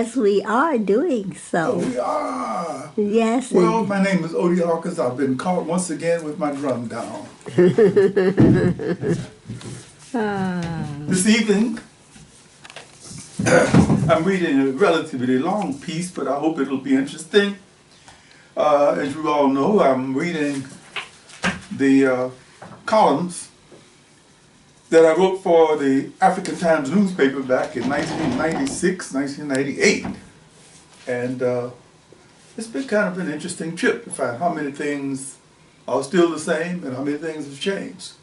Yes, we are doing so. Oh, we are. Yes. Well, my name is Odie Hawkins. I've been caught once again with my drum down. This evening, I'm reading a relatively long piece, but I hope it'll be interesting. As you all know, I'm reading the columns that I wrote for the African Times newspaper back in 1996, 1998. And it's been kind of an interesting trip to find how many things are still the same and how many things have changed.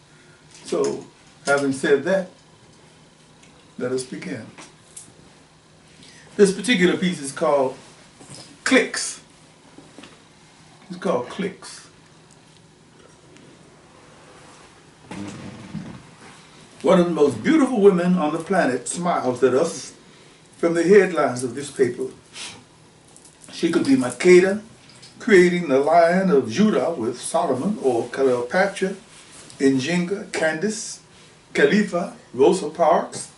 So, having said that, let us begin. This particular piece is called Clicks. It's called Clicks. One of the most beautiful women on the planet smiles at us from the headlines of this paper. She could be Makeda, creating the Lion of Judah with Solomon, or Cleopatra, Njinga, Candace, Khalifa, Rosa Parks,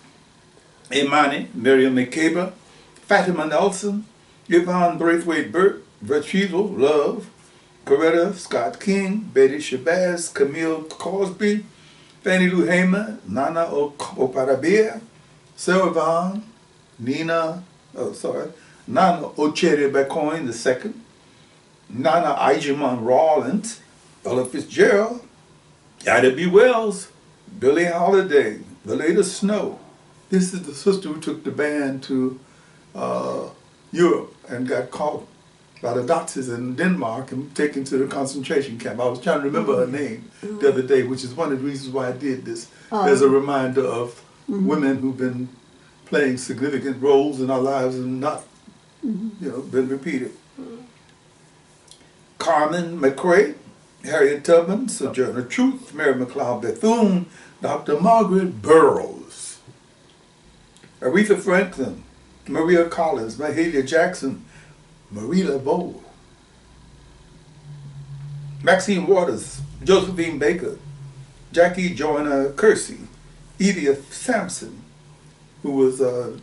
Imani, Miriam Makeba, Fatima Nelson, Yvonne Braithwaite Burt, Virtual, Love, Coretta Scott King, Betty Shabazz, Camille Cosby, Fannie Lou Hamer, Nana Oparabia, Sarah Vaughan, Nana Ochere Bacoin II, Nana Ijamon Rawlins, Ella Fitzgerald, Ida B. Wells, Billie Holiday, Valletta Snow. This is the sister who took the band to Europe and got caught by the Nazis in Denmark and taken to the concentration camp. I was trying to remember her name the other day, which is one of the reasons why I did this, as a reminder of women who've been playing significant roles in our lives and not, been repeated. Carmen McRae, Harriet Tubman, Sojourner Truth, Mary McLeod Bethune, Dr. Margaret Burroughs, Aretha Franklin, Maria Collins, Mahalia Jackson, Marie Laveau, Maxine Waters, Josephine Baker, Jackie Joyner Kersey, Edith Sampson, who was the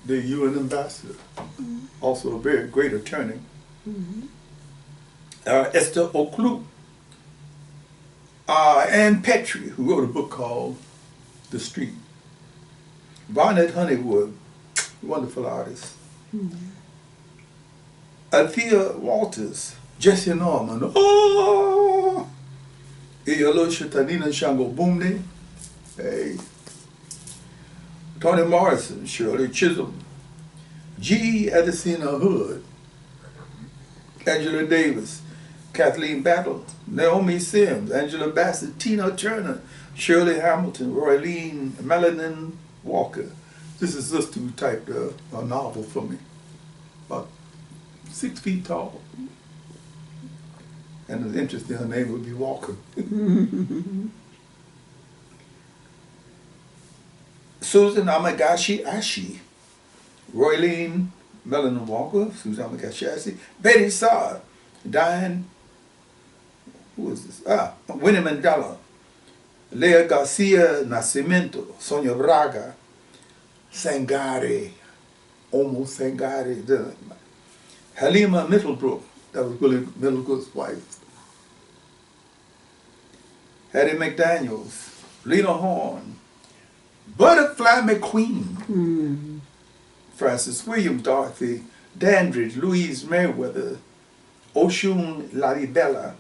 UN ambassador, also a very great attorney, Esther Oklu, Ann Petrie, who wrote a book called The Street, Barnett Honeywood, wonderful artist, Althea Walters, Jesse Norman, Iyalosha Tanina Shango Boomde, hey, Toni Morrison, Shirley Chisholm, G. Edicina Hood, Angela Davis, Kathleen Battle, Naomi Sims, Angela Bassett, Tina Turner, Shirley Hamilton, Roylene Melanin Walker. This is a sister who typed a novel for me, about 6 feet tall. And it's interesting, her name would be Walker. Susan Amagashi Ashi, Roylene Melanin Walker, Susan Amagashi Ashi, Betty Saar, Diane, who is this? Winnie Mandela, Lea Garcia Nascimento, Sonia Braga, Sangare, almost Sangare, Halima Middlebrook, that was Willie Middlebrook's wife, Hattie McDaniels, Lena Horne, Butterfly McQueen, Francis William Dorothy, Dandridge, Louise Merriweather, Oshun Ladibella,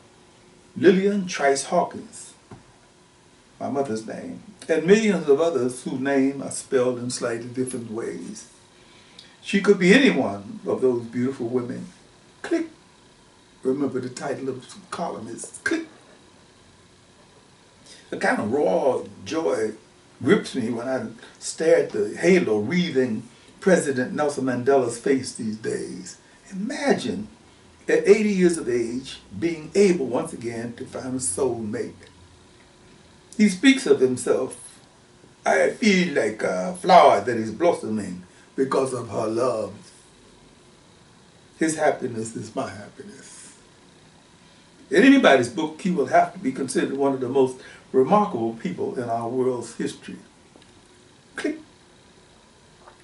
Lillian Trice Hawkins, my mother's name, and millions of others whose names are spelled in slightly different ways. She could be any one of those beautiful women. Click. Remember the title of the column is Click. A kind of raw joy grips me when I stare at the halo wreathing President Nelson Mandela's face these days. Imagine, at 80 years of age, being able once again to find a soulmate. He speaks of himself, I feel like a flower that is blossoming because of her love. His happiness is my happiness. In anybody's book, he will have to be considered one of the most remarkable people in our world's history. Click.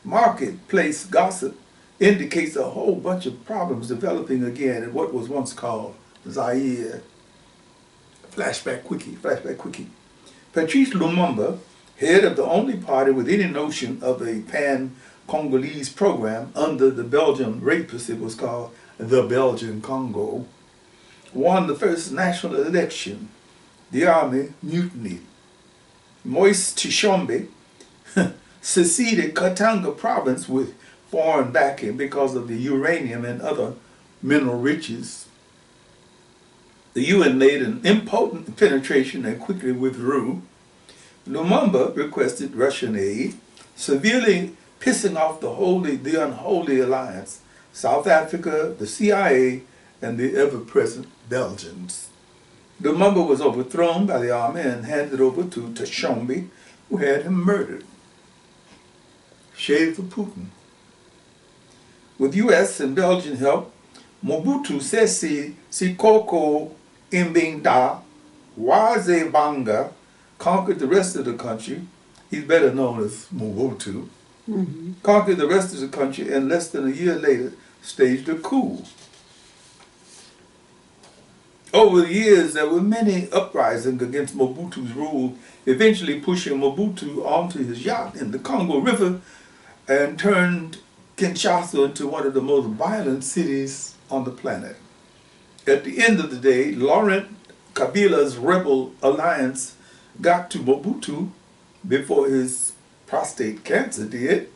Marketplace gossip indicates a whole bunch of problems developing again in what was once called Zaire. Flashback quickie, flashback quickie. Patrice Lumumba, head of the only party with any notion of a pan-Congolese program under the Belgian rapist, it was called the Belgian Congo, won the first national election. The army mutinied. Moise Tshombe seceded Katanga province with foreign backing because of the uranium and other mineral riches. The UN made an impotent penetration and quickly withdrew. Lumumba requested Russian aid, severely pissing off the unholy alliance, South Africa, the CIA, and the ever-present Belgians. Lumumba was overthrown by the army and handed over to Tshombe, who had him murdered. Shade for Putin. With US and Belgian help, Mobutu, SeSe, Sekoko, Ngbendu, Banga conquered the rest of the country. He's better known as Mobutu. Conquered the rest of the country and less than a year later staged a coup. Over the years, there were many uprisings against Mobutu's rule, eventually pushing Mobutu onto his yacht in the Congo River and turned Kinshasa into one of the most violent cities on the planet. At the end of the day, Laurent Kabila's rebel alliance got to Mobutu before his prostate cancer did,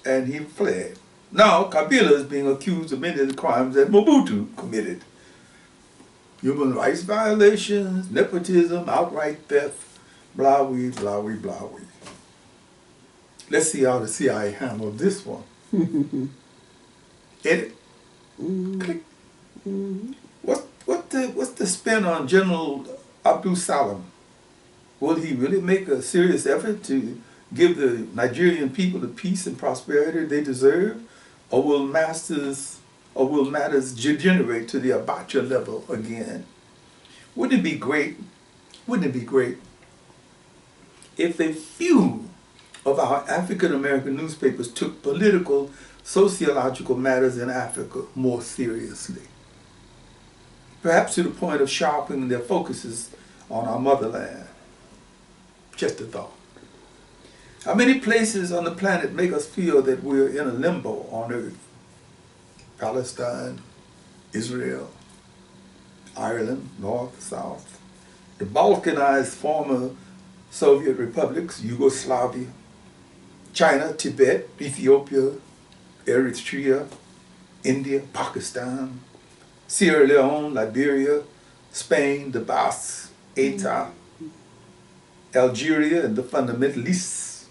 and he fled. Now, Kabila is being accused of many of the crimes that Mobutu committed. Human rights violations, nepotism, outright theft, blah-wee, blah-wee, blah-wee. Let's see how the CIA handled this one. Edit. Click. What's the spin on General Abdul Salam? Will he really make a serious effort to give the Nigerian people the peace and prosperity they deserve? Or will matters degenerate to the Abacha level again? Wouldn't it be great if a few of our African American newspapers took political, sociological matters in Africa more seriously? Perhaps to the point of sharpening their focuses on our motherland. Just a thought. How many places on the planet make us feel that we're in a limbo on earth? Palestine, Israel, Ireland, North, South, the Balkanized former Soviet republics, Yugoslavia, China, Tibet, Ethiopia, Eritrea, India, Pakistan, Sierra Leone, Liberia, Spain, the Basques, ETA, Algeria and the fundamentalists,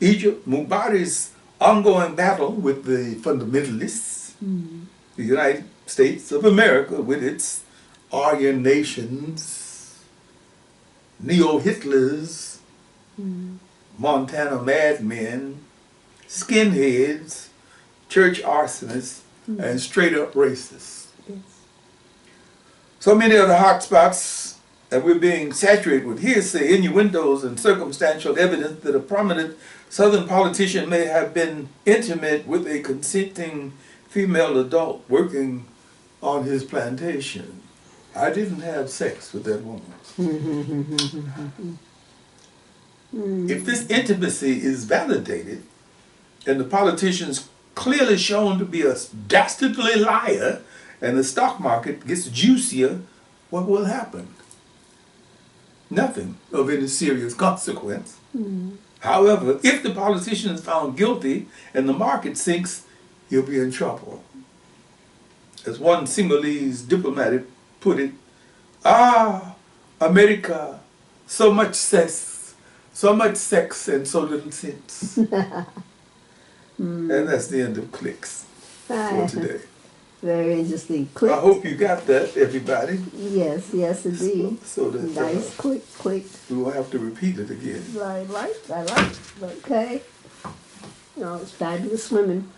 Egypt, Mubari's ongoing battle with the fundamentalists, the United States of America with its Aryan nations, neo-Hitlers, Montana madmen, skinheads, church arsonists, and straight-up racists. Yes. So many of the hot spots that we're being saturated with hearsay, innuendos, and circumstantial evidence that a prominent Southern politician may have been intimate with a consenting female adult working on his plantation. I didn't have sex with that woman. If this intimacy is validated, and the politician's clearly shown to be a dastardly liar, and the stock market gets juicier, what will happen? Nothing of any serious consequence. However, if the politician is found guilty and the market sinks, he'll be in trouble. As one Senegalese diplomat put it, America, so much sex and so little sense. And that's the end of clicks for today. Very interesting. Click. I hope you got that, everybody. Yes, yes, indeed. So that nice, quick. We won't have to repeat it again. I like. Okay. No, it's fabulous swimming.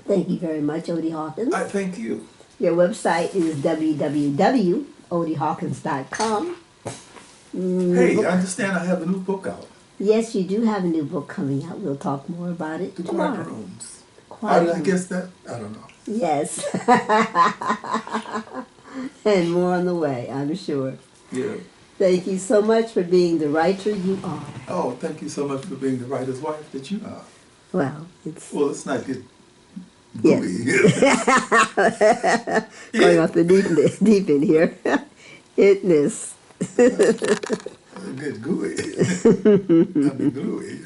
Thank you very much, Odie Hawkins. I thank you. Your website is www.odiehawkins.com. Hey, I understand I have a new book out. Yes, you do have a new book coming out. We'll talk more about it tomorrow. Quadroons. How did I guess that? I don't know. Yes. And more on the way, I'm sure. Yeah. Thank you so much for being the writer you are. Oh, thank you so much for being the writer's wife that you are. Well, it's... Well, let's not get Yes. gooey. Going off the deep end here. Itness. Get gooey. I'll be gluey.